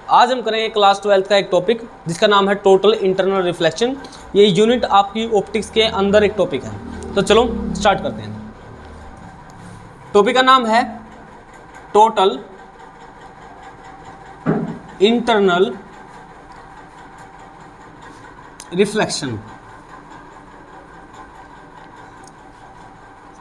आज हम करेंगे क्लास 12 का एक टॉपिक जिसका नाम है टोटल इंटरनल रिफ्लेक्शन। ये यूनिट आपकी ऑप्टिक्स के अंदर एक टॉपिक है। तो चलो स्टार्ट करते हैं। टॉपिक का नाम है टोटल इंटरनल रिफ्लेक्शन।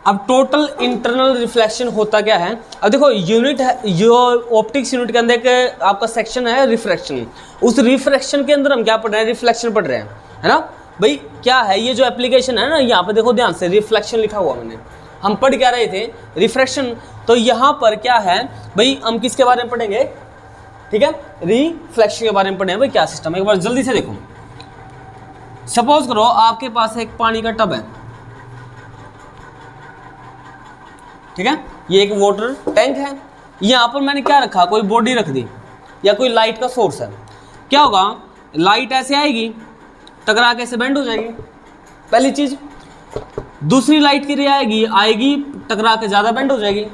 अब टोटल इंटरनल रिफ्लेक्शन होता क्या है? अब देखो यूनिट है जो ऑप्टिक्स यूनिट के अंदर एक आपका सेक्शन है रिफ्रैक्शन। उस रिफ्रैक्शन के अंदर हम क्या पढ़ रहे हैं? रिफ्लेक्शन पढ़ रहे हैं, है ना भाई। क्या है ये जो एप्लीकेशन है ना, यहाँ पे देखो ध्यान से रिफ्लेक्शन लिखा हुआ मैंने। हम पढ़ क्या रहे थे? रिफ्रैक्शन। तो यहाँ पर क्या है भाई, हम किसके बारे में पढ़ेंगे? ठीक है, रिफ्लेक्शन के बारे में पढ़ेंगे भाई। क्या सिस्टम है एक बार जल्दी से देखो। सपोज करो आपके पास एक पानी का टब है, ठीक है, ये एक वाटर टैंक है। यहाँ पर मैंने क्या रखा? कोई बॉडी रख दी या कोई लाइट का सोर्स है। क्या होगा? लाइट ऐसे आएगी, टकरा के ऐसे बेंड हो जाएगी, पहली चीज। दूसरी लाइट की रे आएगी टकरा के ज़्यादा बेंड हो जाएगी,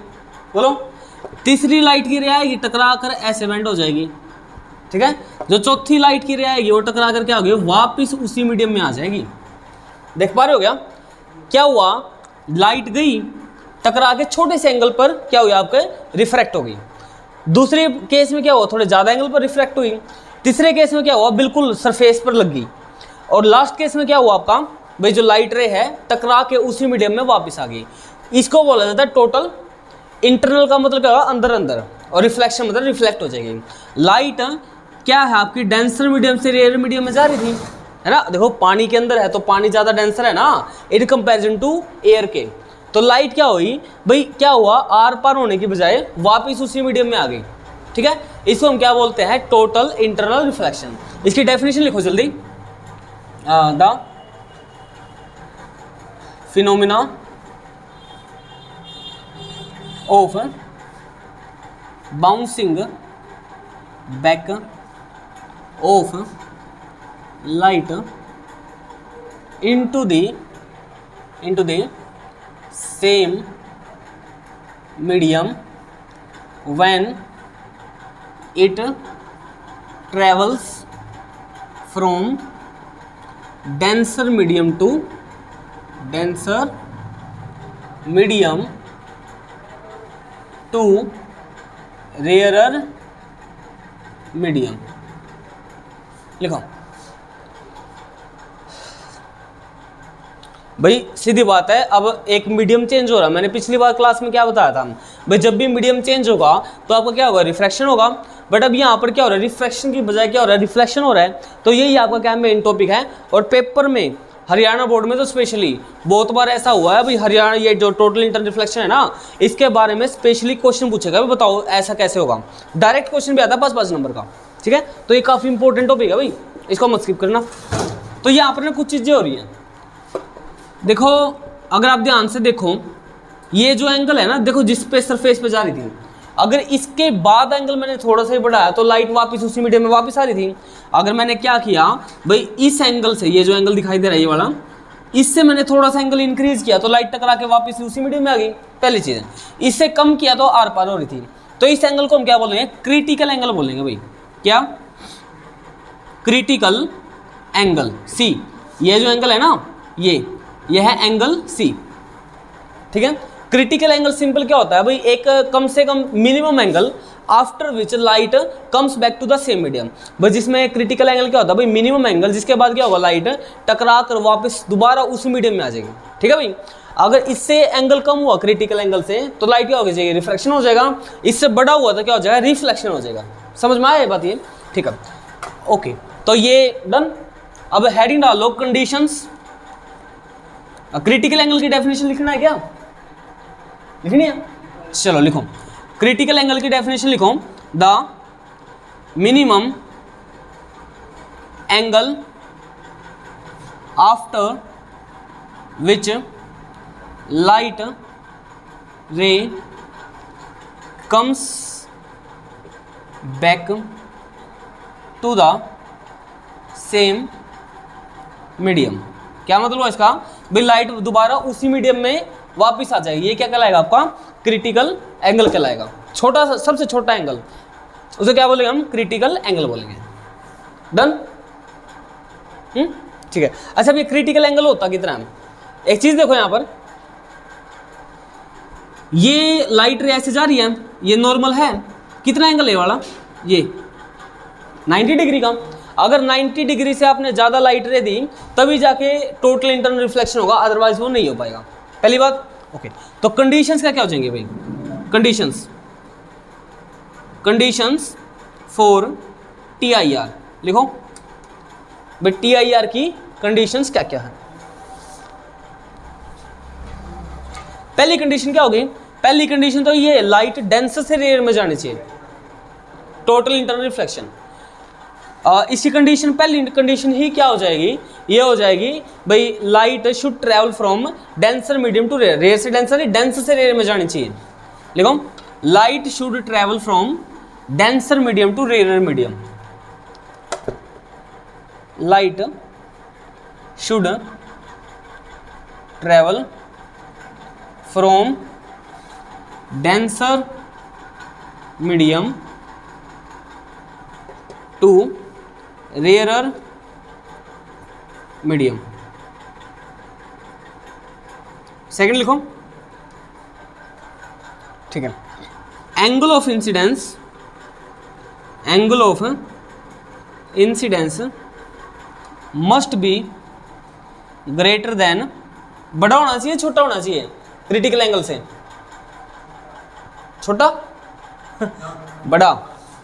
बोलो। तीसरी लाइट की रे आएगी, टकरा कर ऐसे बेंड हो जाएगी, ठीक है। जो चौथी लाइट की रे आएगी वो टकरा कर क्या होगी? वापिस उसी मीडियम में आ जाएगी। देख पा रहे हो क्या? क्या हुआ? लाइट गई, टकरा के छोटे से एंगल पर क्या हुआ? आपके रिफ्रैक्ट हो गई। दूसरे केस में क्या हुआ? थोड़े ज़्यादा एंगल पर रिफ्रैक्ट हुई। तीसरे केस में क्या हुआ? बिल्कुल सरफेस पर लग गई। और लास्ट केस में क्या हुआ आपका? भाई जो लाइट रे है टकरा के उसी मीडियम में वापस आ गई। इसको बोला जाता है टोटल इंटरनल। का मतलब क्या होगा? अंदर अंदर। और रिफ्लेक्शन मतलब रिफ्लेक्ट हो जाएगी। लाइट क्या है आपकी? डेंसर मीडियम से रेयर मीडियम में जा रही थी, है ना। देखो पानी के अंदर है तो पानी ज़्यादा डेंसर है ना इन कंपेरिजन टू एयर के। तो लाइट क्या हुई भाई? क्या हुआ? आर पार होने की बजाय वापस उसी मीडियम में आ गई, ठीक है। इसको हम क्या बोलते हैं? Total internal reflection. इसकी डेफिनेशन लिखो जल्दी। The phenomena of bouncing back of light into the same medium when it travels from denser medium to rarer medium। लिखो भाई, सीधी बात है। अब एक मीडियम चेंज हो रहा है। मैंने पिछली बार क्लास में क्या बताया था भाई? जब भी मीडियम चेंज होगा तो आपका क्या होगा? रिफ्रैक्शन होगा। बट अब यहाँ पर क्या हो रहा है? रिफ्रैक्शन की बजाय क्या हो रहा है? रिफ्लेक्शन हो रहा है। तो यही आपका क्या मेन टॉपिक है। और पेपर में हरियाणा बोर्ड में तो स्पेशली बहुत बार ऐसा हुआ है भाई। हरियाणा ये जो टोटल इंटरनल रिफ्लेक्शन है ना, इसके बारे में स्पेशली क्वेश्चन पूछेगा। बताओ ऐसा कैसे होगा? डायरेक्ट क्वेश्चन भी आता है 5-5 नंबर का, ठीक है। तो ये काफ़ी इंपॉर्टेंट टॉपिक है भाई, इसको मत स्किप करना। तो यहाँ पर ना कुछ चीज़ें हो रही हैं। देखो अगर आप ध्यान से देखो, ये जो एंगल है ना, देखो जिस पे सरफेस पे जा रही थी, अगर इसके बाद एंगल मैंने थोड़ा सा ही बढ़ाया तो लाइट वापस उसी मीडियम में वापस आ रही थी। अगर मैंने क्या किया भाई, इस एंगल से, ये जो एंगल दिखाई दे रहा है ये वाला, इससे मैंने थोड़ा सा एंगल इंक्रीज किया तो लाइट टकरा के वापस उसी मीडियम में आ गई, पहली चीज़ है। इससे कम किया तो आर पार हो रही थी। तो इस एंगल को हम क्या बोलेंगे? क्रिटिकल एंगल बोलेंगे भाई। क्या? Critical angle C. ये जो एंगल है ना, ये है एंगल सी, ठीक है। क्रिटिकल एंगल सिंपल क्या होता है भाई? एक कम से कम minimum angle after which light comes back to the same medium. भाई जिसमें क्रिटिकल एंगल क्या होता है भाई? मिनिमम एंगल जिसके बाद क्या होगा? लाइट टकरा कर वापस दोबारा उस मीडियम में आ जाएगी, ठीक है भाई। अगर इससे एंगल कम हुआ क्रिटिकल एंगल से तो लाइट क्या हो जाएगी? रिफ्रैक्शन हो जाएगा। इससे बड़ा हुआ तो क्या हो जाएगा? रिफ्लेक्शन हो जाएगा। समझ में आया ये बात? ये ठीक है, ओके। तो ये डन। अब हेडिंग डालो कंडीशंस। क्रिटिकल एंगल की डेफिनेशन लिखना है क्या? लिखनी है? चलो लिखो। क्रिटिकल एंगल की डेफिनेशन लिखो। The minimum angle after which light ray comes back to the same medium. क्या मतलब हुआ इसका भाई? लाइट दोबारा उसी मीडियम में वापस आ जाएगी। ये क्या कहलाएगा? आपका क्रिटिकल एंगल कहलाएगा। छोटा सा, सबसे छोटा एंगल। उसे क्या बोलेंगे हम, क्रिटिकल एंगल बोलेंगे। डन। ठीक है। अच्छा ये क्रिटिकल एंगल होता कितना है, एक चीज देखो यहां पर, ये लाइट रे ऐसे जा रही है, ये नॉर्मल है, कितना एंगल है वाला, ये 90 डिग्री का। अगर 90 डिग्री से आपने ज़्यादा लाइट रे दी तभी जाके टोटल इंटरनल रिफ्लेक्शन होगा, अदरवाइज वो नहीं हो पाएगा। पहली बात। ओके, तो कंडीशंस क्या क्या हो जाएंगे भाई, कंडीशंस फॉर TIR लिखो भाई, TIR की कंडीशंस क्या क्या है। पहली कंडीशन क्या होगी, पहली कंडीशन तो ये लाइट डेंस से रेयर में जानी चाहिए, टोटल इंटरनल रिफ्लेक्शन। इसकी कंडीशन, पहली कंडीशन ही क्या हो जाएगी, ये हो जाएगी भाई light should travel from denser medium to rarer, rarer से डेंसर नहीं, डेंस से रेयर में जानी चाहिए। लिखो light should travel from denser medium to rarer medium, light should travel from denser medium to rarer medium. Second लिखो, ठीक है, angle of incidence, angle of incidence must be greater then, बड़ा होना चाहिए छोटा होना चाहिए, क्रिटिकल एंगल से छोटा बड़ा।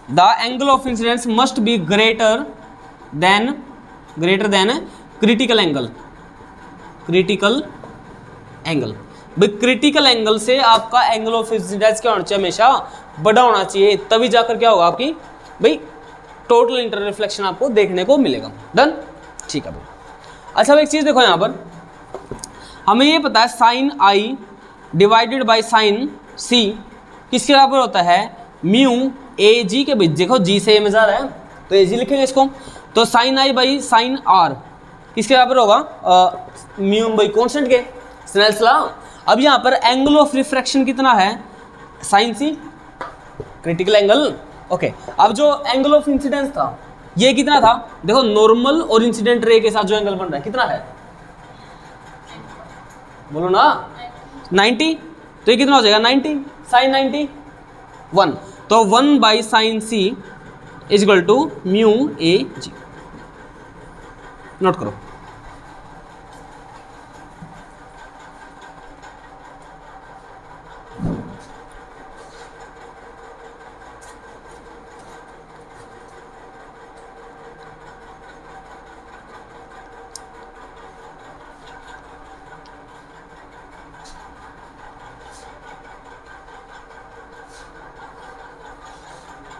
The angle of incidence must be greater than critical angle, critical angle भाई, क्रिटिकल एंगल से आपका एंगल ऑफ इंसिडेंस क्या होना चाहिए, हमेशा बड़ा होना चाहिए, तभी जाकर क्या होगा आपकी भाई टोटल इंटरनल रिफ्लेक्शन आपको देखने को मिलेगा। डन। ठीक है भाई। अच्छा भाई एक चीज देखो यहां पर, हमें ये पता है sine i divided by sine c किसके बराबर होता है, म्यू ए जी के बीच। देखो जी से ए में जा रहा है तो ए जी लिखेंगे इसको, तो sine i by sine r किसके बराबर होगा, म्यू बाई कॉन्स्टेंट के, स्नेल्स लॉ। अब यहाँ पर एंगल ऑफ रिफ्रैक्शन कितना है, sine C, critical angle. Okay, अब जो एंगल ऑफ इंसिडेंस था ये कितना था, देखो नॉर्मल और इंसिडेंट रे के साथ जो एंगल बन रहा है कितना है, बोलो ना 90, तो ये कितना हो जाएगा 90 साइन 90 1, तो 1 by sine C is equal to mu a g. Note करो।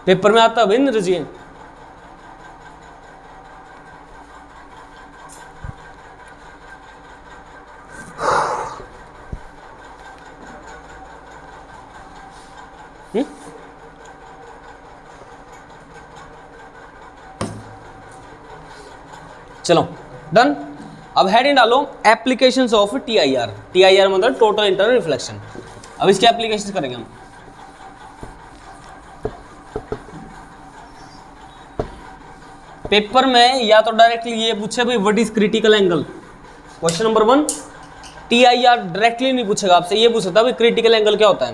पेपर में आता है भाई रजिए, चलो डन। अब हेडिंग डालो एप्लीकेशंस ऑफ TIR, TIR मतलब टोटल इंटरनल रिफ्लेक्शन। अब इसके एप्लीकेशंस करेंगे हम। पेपर में या तो डायरेक्टली ये पूछे भाई what is critical angle, question number 1। TIR directly नहीं पूछेगा आपसे, ये पूछ सकता है भाई क्रिटिकल एंगल क्या होता है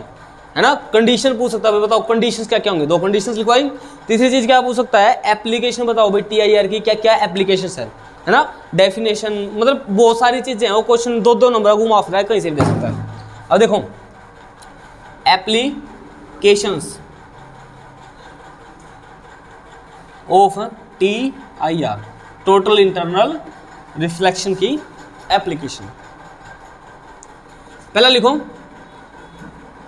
ना। कंडीशन पूछ सकता है, बताओ कंडीशंस क्या क्या होंगे, 2 कंडीशंस लिखवाई। तीसरी चीज क्या पूछ सकता है, एप्लीकेशन बताओ भाई TIR की क्या क्या एप्लीकेशंस है ना। डेफिनेशन मतलब बहुत सारी चीजें हैं, वो क्वेश्चन 2-2 नंबर घुमा फिरा कहीं से भी दे सकता है। अब देखो applications of TIR, total internal reflection की एप्लीकेशन। पहला लिखो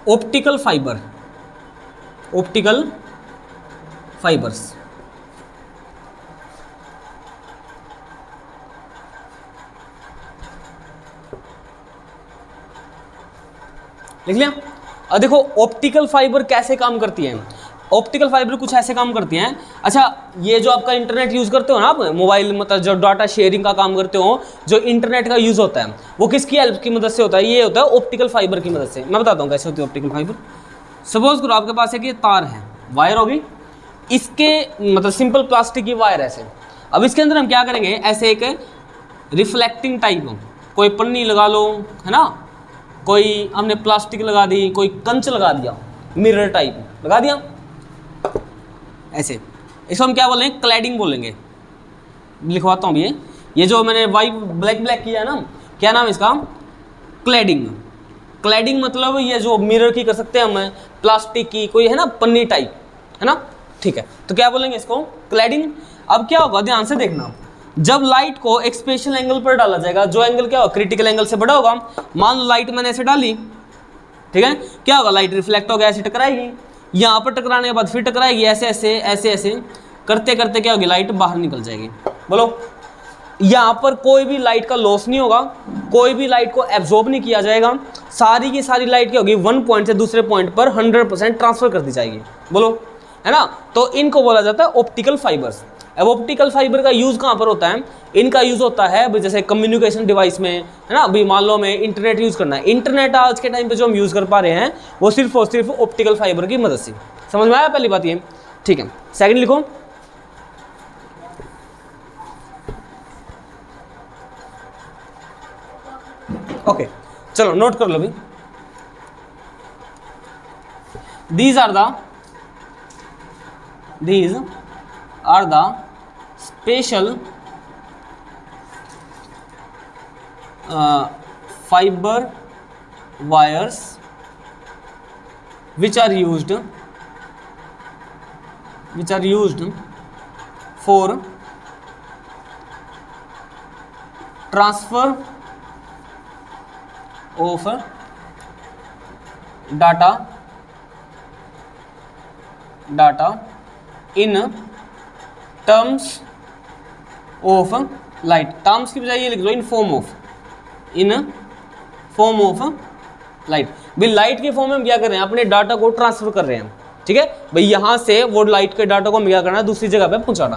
ऑप्टिकल फाइबर, ऑप्टिकल फाइबर्स। लिख लिया। अब देखो ऑप्टिकल फाइबर कैसे काम करती है, ऑप्टिकल फाइबर कुछ ऐसे काम करती हैं। अच्छा ये जो आपका इंटरनेट यूज़ करते हो ना आप, मोबाइल मतलब जो डाटा शेयरिंग का काम करते हो, जो इंटरनेट का यूज़ होता है वो किसकी हेल्प की मदद से होता है, ये होता है ऑप्टिकल फाइबर की मदद से। मैं बताता हूँ कैसे होती है ऑप्टिकल फाइबर। सपोज करो आपके पास एक ये तार है, वायर होगी, इसके मतलब सिंपल प्लास्टिक की वायर ऐसे, अब इसके अंदर हम क्या करेंगे, ऐसे एक रिफ्लेक्टिंग टाइप, कोई पन्नी लगा लो, है ना, कोई हमने प्लास्टिक लगा दी, कोई कंच लगा दिया, मिरर टाइप लगा दिया ऐसे, इसको हम क्या बोलेंगे, क्लैडिंग बोलेंगे। लिखवाता हूँ ये जो मैंने वाइट ब्लैक ब्लैक किया है ना, क्या नाम है इसका, क्लैडिंग। क्लैडिंग मतलब ये जो मिरर की कर सकते हैं हम, प्लास्टिक की कोई है ना पन्नी टाइप, है ना, ठीक है, तो क्या बोलेंगे इसको, क्लैडिंग। अब क्या होगा, ध्यान से देखना, जब लाइट को एक स्पेशल एंगल पर डाला जाएगा, जो एंगल क्या होगा, क्रिटिकल एंगल से बड़ा होगा, मान लो लाइट मैंने ऐसे डाली, ठीक है, क्या होगा, लाइट रिफ्लेक्ट होगा, ऐसे टकराएगी, यहाँ पर टकराने के बाद फिर टकराएगी, ऐसे ऐसे ऐसे ऐसे करते करते क्या होगी, लाइट बाहर निकल जाएगी। बोलो, यहाँ पर कोई भी लाइट का लॉस नहीं होगा, कोई भी लाइट को एब्जॉर्ब नहीं किया जाएगा, सारी की सारी लाइट क्या होगी, वन पॉइंट से दूसरे पॉइंट पर 100% ट्रांसफर कर दी जाएगी। बोलो, है ना, तो इनको बोला जाता है ऑप्टिकल फाइबर्स। अब ऑप्टिकल फाइबर का यूज़ कहाँ पर होता है, इनका यूज़ होता है जैसे कम्युनिकेशन डिवाइस में, है ना, अभी मान लो हमें इंटरनेट यूज़ करना है, इंटरनेट आज के टाइम पे जो हम यूज़ कर पा रहे हैं वो सिर्फ और सिर्फ ऑप्टिकल फाइबर की मदद से। समझ में आया पहली बात ये, ठीक है। सेकंड लिखो, ओके, चलो नोट कर लो भाई, these are the special fiber wires which are used for transfer of data in terms of light, terms की बजाय ये लिख दो इन फॉर्म ऑफ लाइट। भाई लाइट के फॉर्म में हम क्या कर रहे हैं, अपने डाटा को ट्रांसफर कर रहे हैं, ठीक है भाई, यहां से वो लाइट के डाटा को हम क्या करना है, दूसरी जगह पे पहुंचाना।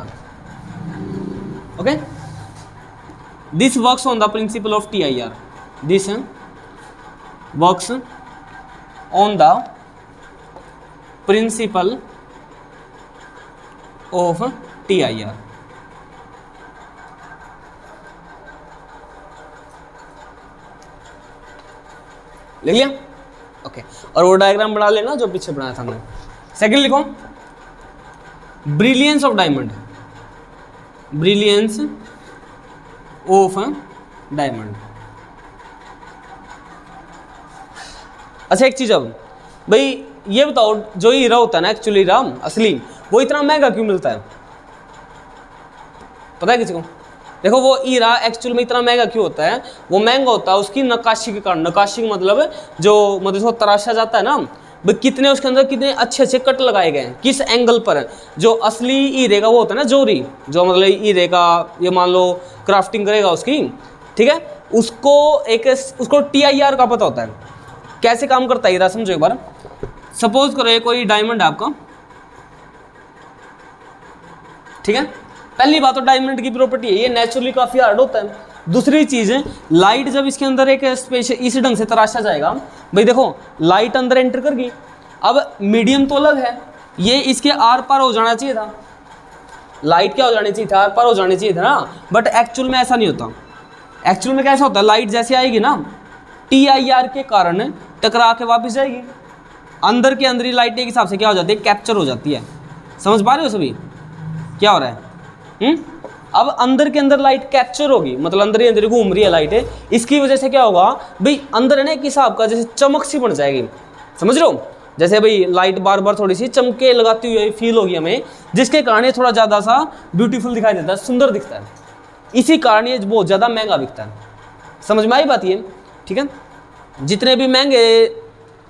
Okay, this works on the principle of TIR, this works on the principle of TIR। ले लिया, ओके, और वो डायग्राम बना लेना जो पीछे बनाया था हमने। सेकंड लिखो, brilliance of diamond, brilliance of diamond. अच्छा एक चीज, अब भाई ये बताओ, जो हीरा होता है ना, एक्चुअली हीरा असली, वो इतना महंगा क्यों मिलता है, पता है किसी को? देखो वो हीरा एक्चुअल में इतना महंगा क्यों होता है, वो महंगा होता है उसकी नक्काशी के कारण। नक्काशी का मतलब जो मतलब तराशा जाता है ना, कितने उसके अंदर कितने अच्छे अच्छे कट लगाए गए हैं, किस एंगल पर। जो असली हीरे का वो होता है ना, जोरी, जो मतलब हीरे का ये मान लो क्राफ्टिंग करेगा उसकी, ठीक है, उसको TIR का पता होता है कैसे काम करता है हीरा। समझो एक बार, सपोज करो ये कोई डायमंड है आपका, ठीक है, पहली बात तो डायमंड की प्रॉपर्टी है ये नेचुरली काफी हार्ड होता है। दूसरी चीज है, लाइट जब इसके अंदर एक स्पेशल इस ढंग से तराशा जाएगा, भाई देखो लाइट अंदर एंटर कर गई, अब मीडियम तो अलग है, ये इसके आर पार हो जाना चाहिए था, लाइट क्या हो जानी चाहिए था, आर पार हो जानी चाहिए था ना, बट एक्चुअल में ऐसा नहीं होता। एक्चुअल में कैसा होता है, लाइट जैसे आएगी ना, TIR के कारण टकरा के वापस जाएगी, अंदर के अंदर ही लाइट एक हिसाब से क्या हो जाती है, कैप्चर हो जाती है। समझ पा रहे हो सभी क्या हो रहा है? अब अंदर के अंदर लाइट कैप्चर होगी, मतलब अंदर ही अंदर घूम रही है लाइट है, इसकी वजह से क्या होगा भाई, अंदर है ना एक हिसाब का जैसे चमक सी बन जाएगी। समझ रहे हो, जैसे भाई लाइट बार बार थोड़ी सी चमके लगाती हुई फील होगी हमें, जिसके कारण ये थोड़ा ज़्यादा सा ब्यूटीफुल दिखाई देता है, सुंदर दिखता है, इसी कारण ये बहुत ज़्यादा महंगा बिकता है। समझ में आई बात ये, ठीक है। जितने भी महंगे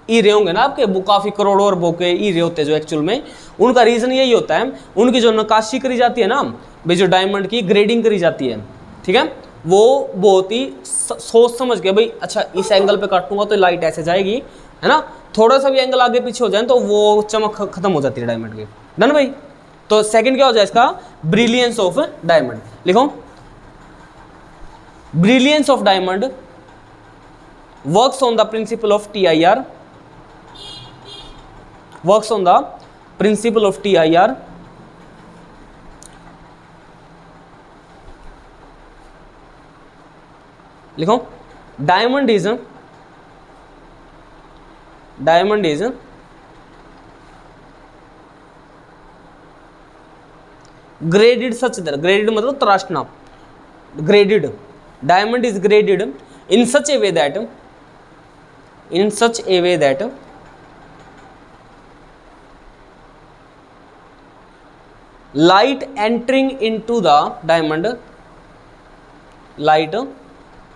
हीरे होंगे ना आपके, वो काफ़ी करोड़ों और के हीरे होते हैं जो एक्चुअल में, उनका रीज़न यही होता है, उनकी जो नक्काशी करी जाती है ना भाई, जो डायमंड की ग्रेडिंग करी जाती है, ठीक है, वो बहुत ही सोच समझ के, भाई अच्छा इस एंगल पे काटूंगा तो लाइट ऐसे जाएगी, है ना, थोड़ा सा भी एंगल आगे पीछे हो जाए तो वो चमक खत्म हो जाती है डायमंड की। डन भाई, तो सेकंड क्या हो जाए इसका, ब्रिलियंस ऑफ डायमंड। लिखो, brilliance of diamond works on the principle of TIR, works on the principle of TIR लिखो, diamond is graded such that, graded मतलब तराशना, graded, diamond is graded in such a way that, light entering into the diamond, light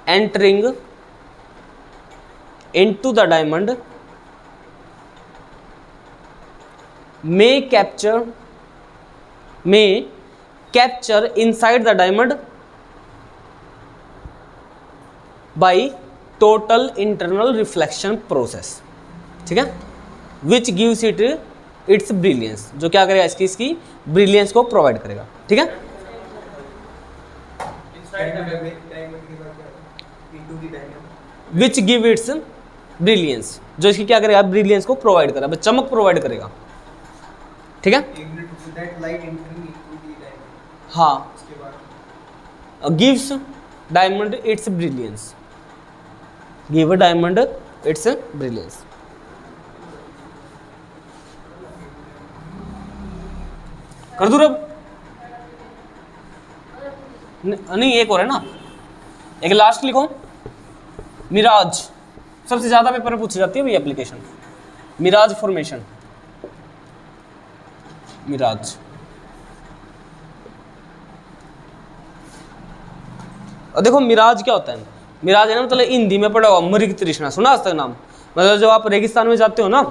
entering into the diamond may capture inside the diamond by total internal reflection process, ठीक है, which gives it its brilliance, जो क्या करेगा, इसकी brilliance को provide करेगा, ठीक है। विच गिव इट्स ब्रिलियंस, जो इसकी क्या करेगा, ब्रिलियंस को प्रोवाइड करेगा, चमक प्रोवाइड करेगा, ठीक है। हाँ, gives diamond it's brilliance, give diamond it's brilliance. कर दूँ अब, नहीं एक और है ना, एक लास्ट लिखो, मिराज, सबसे ज्यादा पेपर में पूछी जाती है भाई एप्लीकेशन, मिराज फॉर्मेशन, मिराज। और देखो मिराज क्या होता है, मिराज है ना, मतलब हिंदी में पढ़ा हुआ मृग तृष्णा, सुना आज तक नाम, मतलब जब आप रेगिस्तान में जाते हो ना,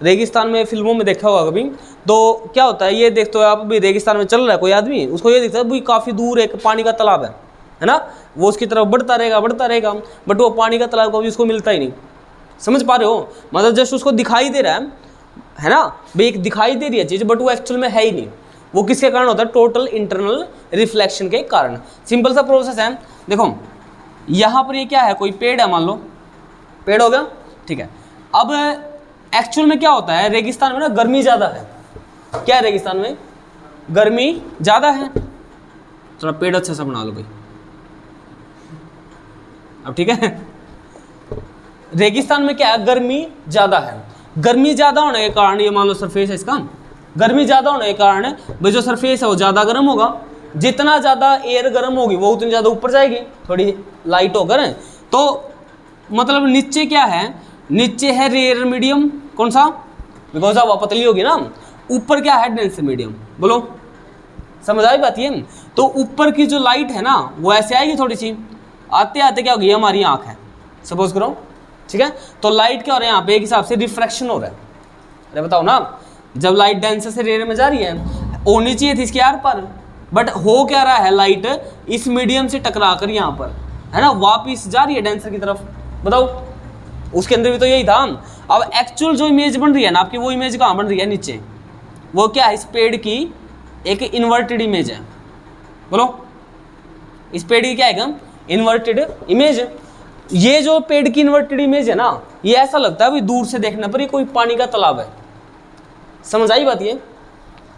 रेगिस्तान में फिल्मों में देखा होगा कभी, तो क्या होता है, ये देखते हो आप भी रेगिस्तान में चल रहा है कोई आदमी, उसको ये दिखता है भाई काफ़ी दूर एक पानी का तालाब है ना, वो उसकी तरफ बढ़ता रहेगा, बट वो पानी का तालाब कभी उसको मिलता ही नहीं, समझ पा रहे हो, मतलब जस्ट उसको दिखाई दे रहा है ना भाई, एक दिखाई दे रही है चीज़, बट वो एक्चुअल में है ही नहीं। वो किसके कारण होता है, टोटल इंटरनल रिफ्लेक्शन के कारण। सिंपल सा प्रोसेस है, देखो यहाँ पर ये क्या है, कोई पेड़ है, मान लो पेड़ हो गया, ठीक है। अब एक्चुअल में क्या होता है, रेगिस्तान में ना गर्मी ज़्यादा है, क्या है रेगिस्तान में गर्मी ज़्यादा है, थोड़ा पेड़ अच्छा सा बना लो भाई, अब ठीक है। रेगिस्तान में क्या है, गर्मी ज़्यादा है, गर्मी ज़्यादा होने के कारण, ये मान लो सरफेस है इसका, गर्मी ज़्यादा होने के कारण भाई जो सरफेस है वो ज़्यादा गर्म होगा, जितना ज़्यादा एयर गर्म होगी वो उतनी ज़्यादा ऊपर जाएगी, थोड़ी लाइट होकर, तो मतलब नीचे क्या है, नीचे है रेयर मीडियम, कौन सा, बिकॉज अब पतली होगी ना, ऊपर क्या है, डेंस मीडियम, बोलो समझ आई बात ये। तो ऊपर की जो लाइट है ना वो ऐसे आएगी थोड़ी सी, आते आते क्या होगी, हमारी आँख है सपोज करो, ठीक है, तो लाइट क्या हो रहा है यहाँ पे, एक हिसाब से रिफ्रैक्शन हो रहा है। अरे बताओ ना, जब लाइट डेंस से रेयर में जा रही है, होनी चाहिए थी इसके आर पर, बट हो क्या रहा है, लाइट इस मीडियम से टकरा कर यहाँ पर है ना वापिस जा रही है डेंसर की तरफ, बताओ उसके अंदर भी तो यही था। अब एक्चुअल जो इमेज बन रही है ना आपकी, वो इमेज कहाँ बन रही है, नीचे, वो क्या है, इस पेड़ की एक इन्वर्टेड इमेज है, बोलो इस पेड़ की क्या है, इन्वर्टेड इमेज। ये जो पेड़ की इन्वर्टेड इमेज है ना, ये ऐसा लगता है भाई दूर से देखने पर ये कोई पानी का तालाब है, समझ आई बात ये।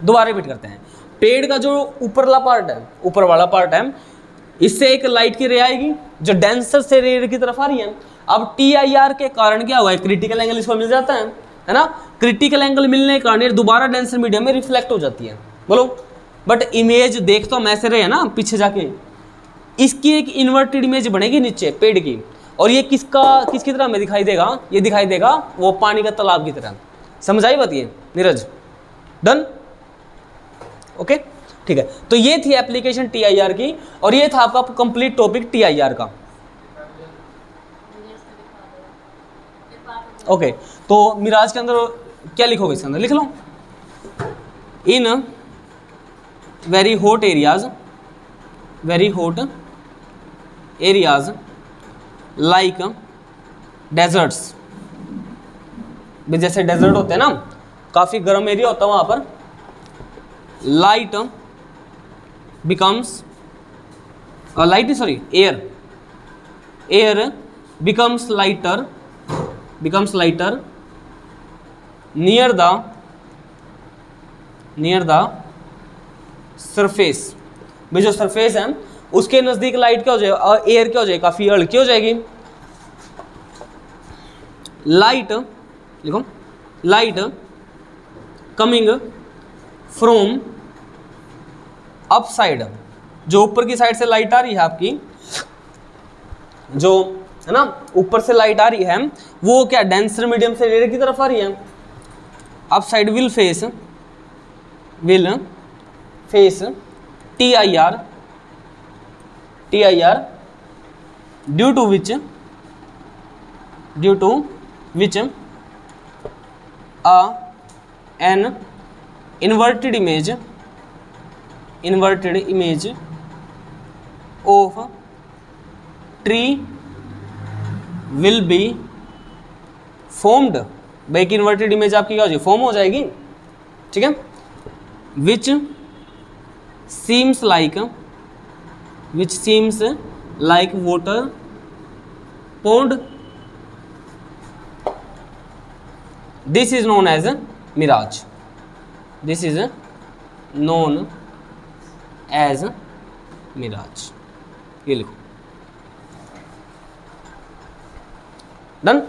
दोबारा रिपीट करते हैं, पेड़ का जो ऊपरला पार्ट है, ऊपर वाला पार्ट है, इससे एक लाइट की रे आएगी जो डेंसर से रे की तरफ आ रही है। अब TIR के कारण क्या हुआ है, क्रिटिकल एंगल इसको मिल जाता है ना, क्रिटिकल एंगल मिलने के कारण ये दोबारा डेंसर मीडियम में रिफ्लेक्ट हो जाती है, बोलो। बट इमेज देख तो हम ऐसे रहे ना पीछे जाके, इसकी एक इन्वर्टेड इमेज बनेगी नीचे पेड़ की, और ये किसकी तरह में दिखाई देगा, ये दिखाई देगा वो पानी का तालाब की तरह। समझ आई बात ये नीरज, डन, ओके ठीक है। तो ये थी एप्लीकेशन TIR की, और ये था आपका कंप्लीट टॉपिक TIR का। ओके तो मिराज के अंदर क्या लिखोगे, इसके अंदर लिख लो, in very hot areas like deserts, जैसे डेजर्ट होते हैं ना, काफ़ी गर्म एरिया होता है वहाँ पर, light becomes air becomes lighter near the surface. भाई जो सरफेस है उसके नज़दीक लाइट क्या हो जाएगा, एयर क्या हो जाएगी, काफ़ी हल्की हो जाएगी। लाइट लिखो, लाइट कमिंग फ्रॉम अपसाइड, जो ऊपर की साइड से लाइट आ रही है आपकी, जो है ना ऊपर से लाइट आ रही है, वो क्या डेंसर मीडियम से रेडिएटर की तरफ आ रही है। Upside will face TIR due to which an inverted image of tree will be formed. भाई एक इन्वर्टेड इमेज आपकी क्या हो जाएगी, फॉर्म हो जाएगी, ठीक है। Which seems like water pond, this is known as mirage, this is known as mirage. ये लिखो, डन,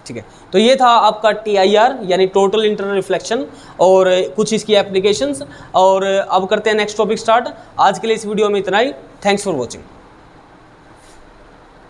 ठीक है। तो ये था आपका TIR यानी टोटल इंटरनल रिफ्लेक्शन और कुछ इसकी एप्लीकेशंस। और अब करते हैं नेक्स्ट टॉपिक स्टार्ट। आज के लिए इस वीडियो में इतना ही। Thanks for watching.